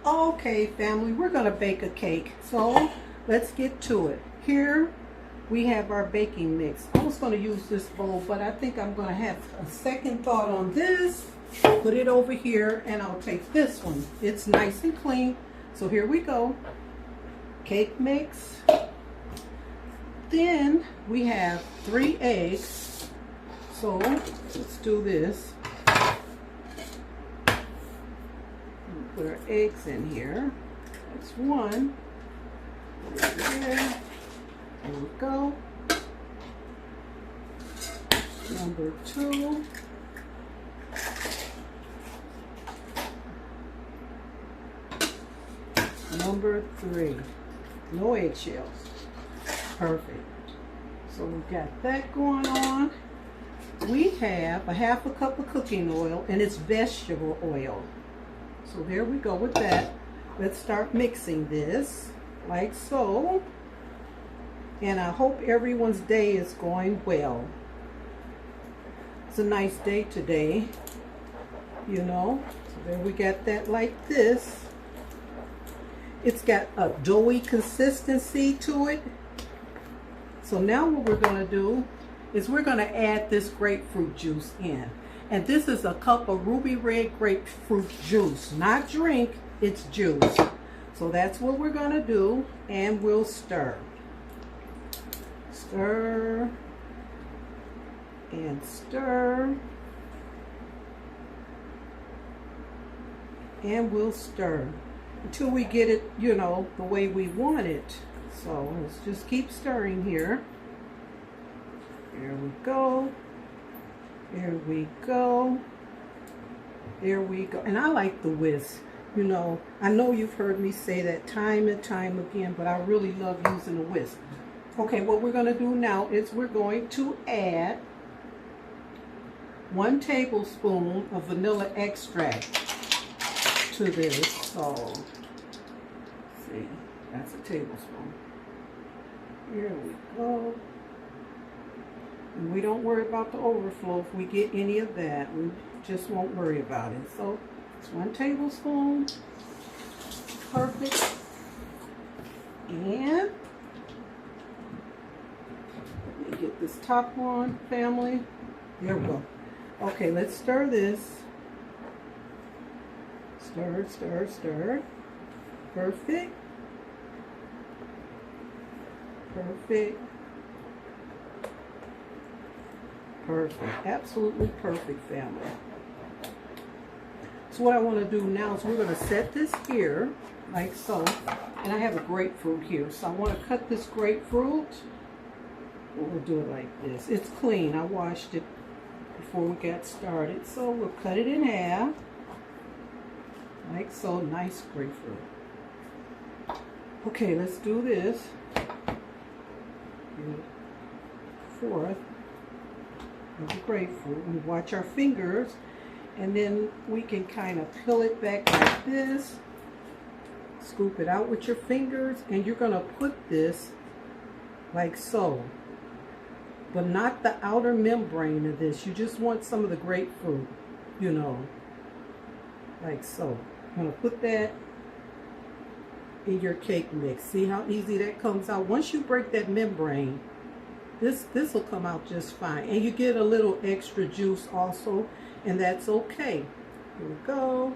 Okay, family, we're going to bake a cake. So let's get to it. Here we have our baking mix. I was going to use this bowl, but I think I'm going to have a second thought on this. Put it over here, and I'll take this one. It's nice and clean. So here we go. Cake mix. Then we have 3 eggs. So let's do this. Put our eggs in here. That's 1. There we go. Number 2. Number 3. No eggshells. Perfect. So we got that going on. We have a 1/2 cup of cooking oil, and it's vegetable oil. So there we go with that. Let's start mixing this like so. And I hope everyone's day is going well. It's a nice day today, you know. So there we got that like this. It's got a doughy consistency to it. So now what we're going to do is we're going to add this grapefruit juice in. And this is a cup of ruby red grapefruit juice. Not drink, it's juice. So that's what we're going to do, and we'll stir. Stir and stir. And we'll stir until we get it, you know, the way we want it. So let's just keep stirring here. There we go. There we go. There we go. And I like the whisk. You know, I know you've heard me say that time and time again, but I really love using a whisk. Okay, what we're going to do now is we're going to add 1 tablespoon of vanilla extract to this. So, let's see, that's a tablespoon. Here we go. And we don't worry about the overflow if we get any of that. We just won't worry about it. So it's 1 tablespoon. Perfect. And let me get this top on, family. There we go. Okay, let's stir this. Stir, stir, stir. Perfect. Perfect. Perfect. Absolutely perfect, family. So what I want to do now is we're going to set this here, like so. And I have a grapefruit here. So I want to cut this grapefruit. We'll do it like this. It's clean. I washed it before we got started. So we'll cut it in half. Like so. Nice grapefruit. Okay, let's do this. 1/4 of the grapefruit. We watch our fingers, and then we can kind of peel it back like this. Scoop it out with your fingers, and you're going to put this like so. But not the outer membrane of this. You just want some of the grapefruit, you know, like so. I'm going to put that in your cake mix. See how easy that comes out? Once you break that membrane, this will come out just fine. And you get a little extra juice also, and that's okay. Here we go.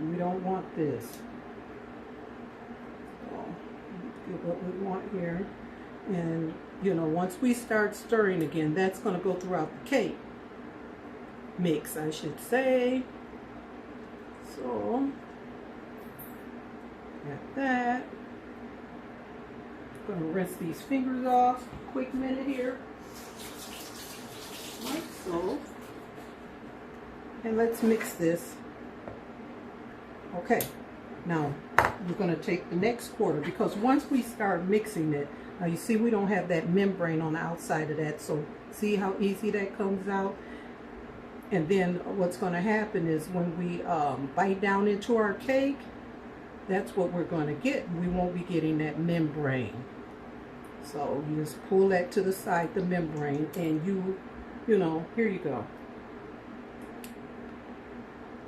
We don't want this. So, get what we want here. And, you know, once we start stirring again, that's going to go throughout the cake mix, I should say. So, got that. I'm going to rinse these fingers off. Quick minute here. Like so. And let's mix this. Okay. Now, we're going to take the next 1/4, because once we start mixing it, now you see we don't have that membrane on the outside of that. So, see how easy that comes out? And then what's going to happen is when we bite down into our cake, that's what we're going to get. We won't be getting that membrane. So you just pull that to the side, the membrane, and you know, here you go.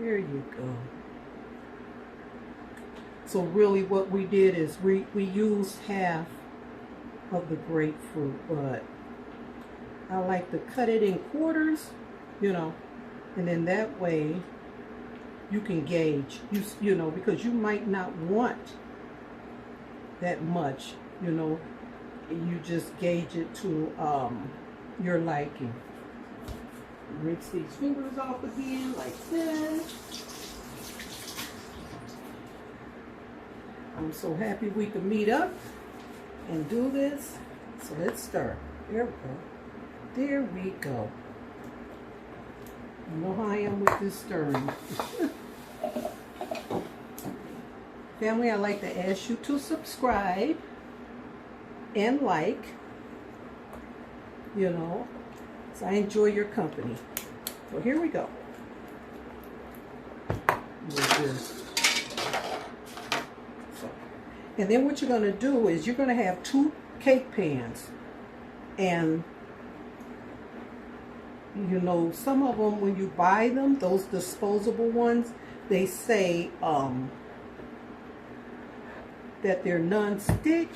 There you go. So really what we did is we used half of the grapefruit, but I like to cut it in quarters, you know, and then that way you can gauge, you know, because you might not want that much, you know, you just gauge it to your liking. Rinse these fingers off again like this. I'm so happy we could meet up and do this. So let's start. There we go. There we go. You know how I am with this stirring. Family, I'd like to ask you to subscribe and like, you know, so I enjoy your company. So here we go. And then what you're going to do is you're going to have 2 cake pans. And, you know, some of them, when you buy them, those disposable ones, they say that they're non-stick.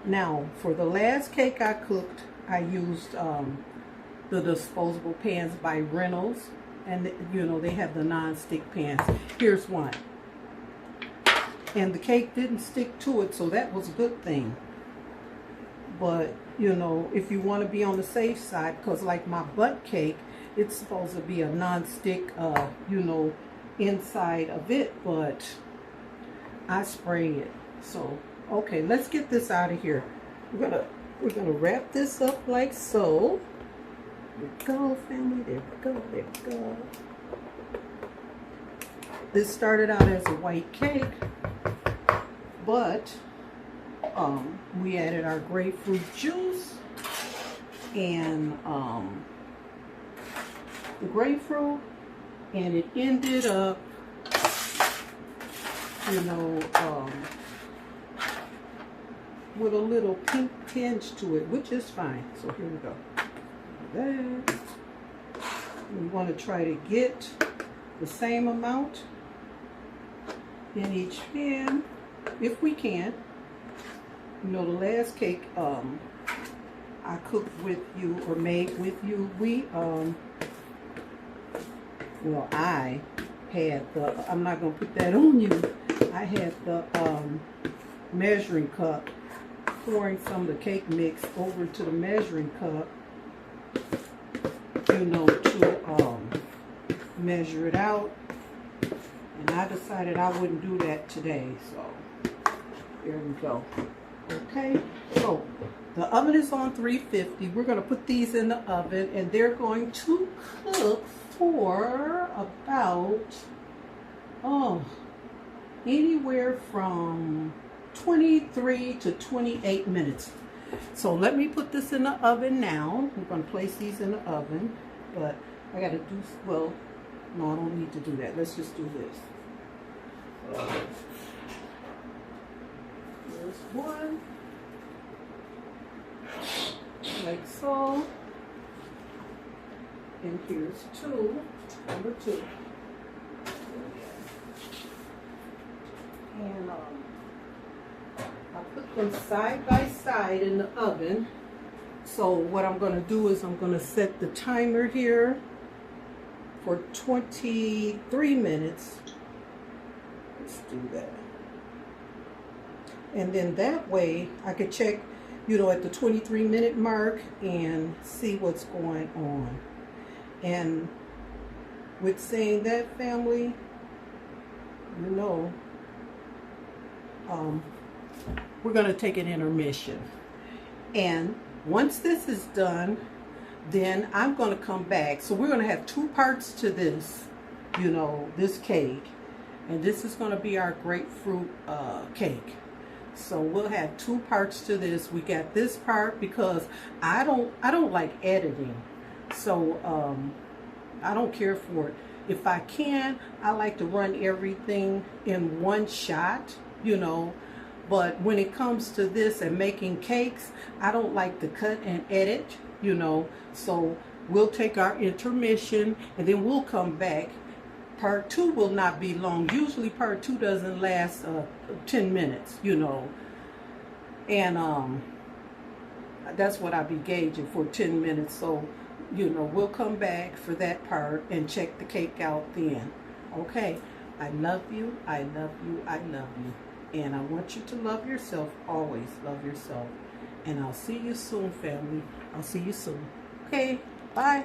Now, for the last cake I cooked, I used the disposable pans by Reynolds. And, you know, they have the non-stick pans. Here's one. And the cake didn't stick to it, so that was a good thing. But, you know, if you want to be on the safe side, because like my butt cake, it's supposed to be a non-stick, you know, inside of it, but I spray it. So, okay, let's get this out of here. We're gonna wrap this up like so. There we go, family. There we go. There we go. This started out as a white cake, but we added our grapefruit juice and the grapefruit, and it ended up, you know, with a little pink tinge to it, which is fine. So here we go. That. We want to try to get the same amount in each pan, if we can. You know, the last cake I cooked with you or made with you, well, I had the, I'm not going to put that on you, I had the measuring cup, pouring some of the cake mix over to the measuring cup, you know, to measure it out. And I decided I wouldn't do that today, so there we go. Okay, so the oven is on 350. We're going to put these in the oven, and they're going to cook for about, anywhere from 23 to 28 minutes. So let me put this in the oven now. We're going to place these in the oven, but I got to do, well, no, I don't need to do that. Let's just do this. Here's one, like so, and here's two, number 2. And I put them side by side in the oven. So what I'm going to do is I'm going to set the timer here for 23 minutes. Let's do that. And then that way I could check, you know, at the 23-minute mark and see what's going on. And with saying that, family, you know, we're going to take an intermission. And once this is done, then I'm going to come back. So we're going to have 2 parts to this, you know, this cake. And this is going to be our grapefruit cake. So we'll have 2 parts to this. We got this part because I don't like editing. So I don't care for it. If I can, I like to run everything in one shot, you know. But when it comes to this and making cakes, I don't like to cut and edit, you know. So we'll take our intermission and then we'll come back Part 2 will not be long. Usually part 2 doesn't last 10 minutes, you know. And that's what I'll be gauging for, 10 minutes. So, you know, we'll come back for that part and check the cake out then. Okay, I love you, I love you, I love you. And I want you to love yourself, always love yourself. And I'll see you soon, family. I'll see you soon. Okay, bye.